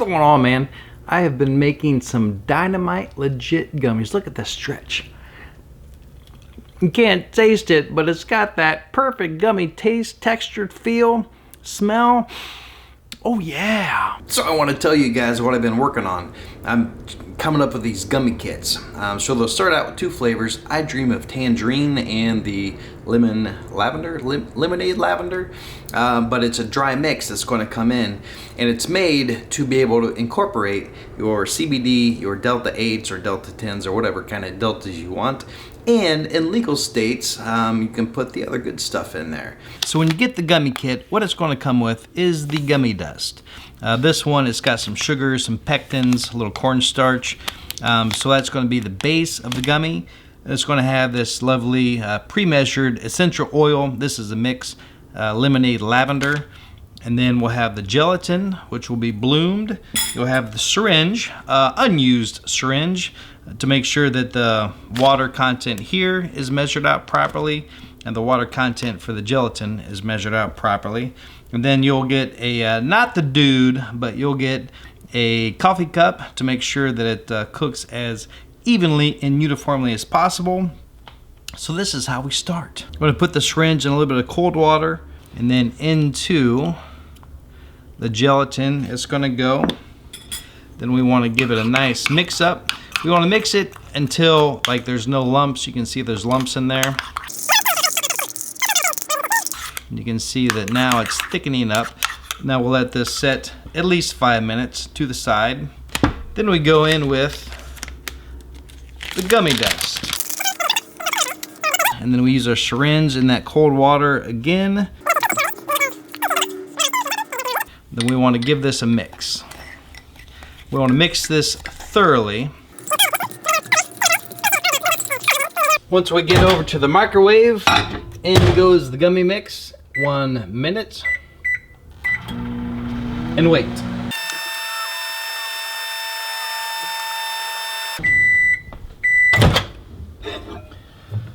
going on, man? I have been making some dynamite legit gummies. Look at the stretch. You can't taste it, but it's got that perfect gummy taste, textured feel, smell. Oh yeah. So I want to tell you guys what I've been working on. I'm coming up with these gummy kits. So they'll start out with two flavors. I dream of tangerine and the lemonade lavender, but it's a dry mix that's going to come in, and it's made to be able to incorporate your CBD, your Delta 8s or Delta 10s or whatever kind of deltas you want. And in legal states, you can put the other good stuff in there. So when you get the gummy kit, what it's going to come with is the gummy dust. This one, it's got some sugars, some pectins, a little cornstarch. So that's going to be the base of the gummy. It's going to have this lovely pre-measured essential oil. This is a mix, lemonade lavender. And then we'll have the gelatin, which will be bloomed. You'll have the syringe, unused syringe, to make sure that the water content here is measured out properly and the water content for the gelatin is measured out properly. And then you'll get a, not the dude, but you'll get a coffee cup to make sure that it cooks as evenly and uniformly as possible. So this is how we start. I'm going to put the syringe in a little bit of cold water and then into the gelatin it's going to go. Then we want to give it a nice mix up. We want to mix it until like there's no lumps. You can see there's lumps in there. You can see that now it's thickening up. Now we'll let this set at least 5 minutes to the side. Then we go in with the gummy dust. And then we use our syringe in that cold water again. Then we want to give this a mix. We want to mix this thoroughly. Once we get over to the microwave, in goes the gummy mix. 1 minute. And wait.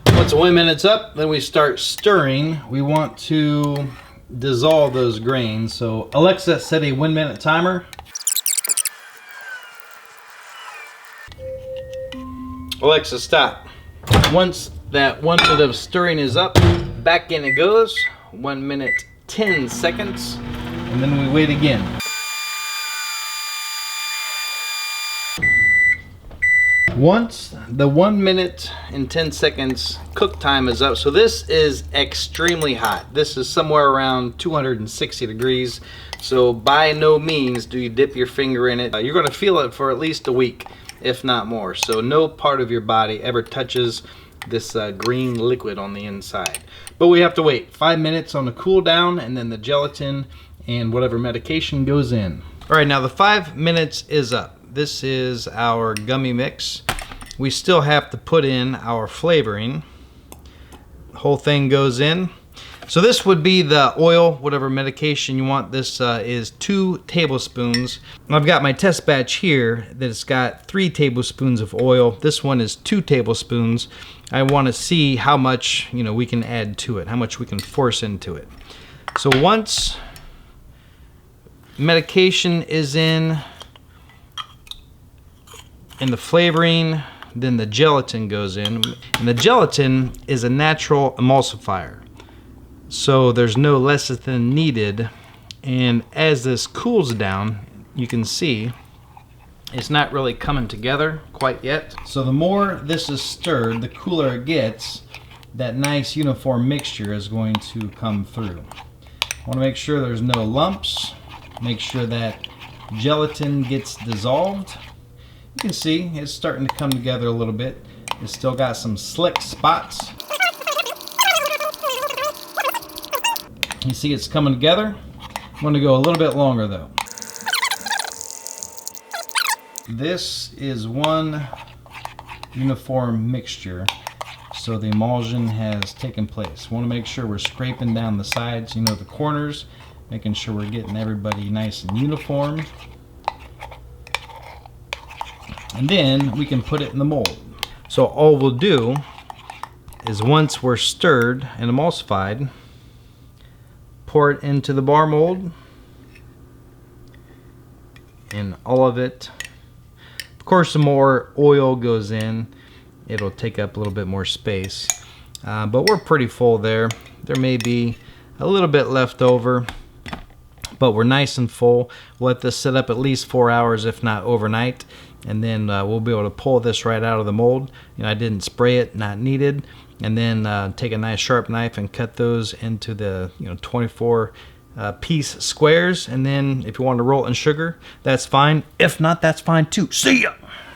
Once 1 minute's up, then we start stirring. We want to dissolve those grains. So Alexa, set a 1 minute timer. Alexa, stop. Once that 1 minute of stirring is up, back in it goes. 1 minute 10 seconds, and then we wait again. Once the 1 minute and 10 seconds cook time is up, so this is extremely hot. This is somewhere around 260 degrees. So by no means do you dip your finger in it. You're going to feel it for at least a week, if not more. So no part of your body ever touches this green liquid on the inside. But we have to wait 5 minutes on the cool down, and then the gelatin and whatever medication goes in. All right, now the 5 minutes is up. This is our gummy mix. We still have to put in our flavoring. The whole thing goes in. So this would be the oil, whatever medication you want. This is 2 tablespoons. And I've got my test batch here that's got 3 tablespoons of oil. This one is 2 tablespoons. I want to see how much, we can add to it, how much we can force into it. So once medication is in and the flavoring, then the gelatin goes in. And the gelatin is a natural emulsifier. So there's no lecithin needed, and as this cools down, you can see it's not really coming together quite yet. So the more this is stirred, the cooler it gets. That nice uniform mixture is going to come through. I want to make sure there's no lumps. Make sure that gelatin gets dissolved. You can see it's starting to come together a little bit. It's still got some slick spots. You see it's coming together. I'm going to go a little bit longer though. This is one uniform mixture, so the emulsion has taken place. Want to make sure we're scraping down the sides, the corners, making sure we're getting everybody nice and uniform. And then we can put it in the mold. So all we'll do is once we're stirred and emulsified, pour it into the bar mold, in all of it. Of course, the more oil goes in, it'll take up a little bit more space. But we're pretty full there. There may be a little bit left over, but we're nice and full. We'll let this sit up at least 4 hours, if not overnight, and then we'll be able to pull this right out of the mold. I didn't spray it, not needed. And then take a nice sharp knife and cut those into the 24 piece squares. And then if you want to roll it in sugar, that's fine. If not, that's fine too. See ya!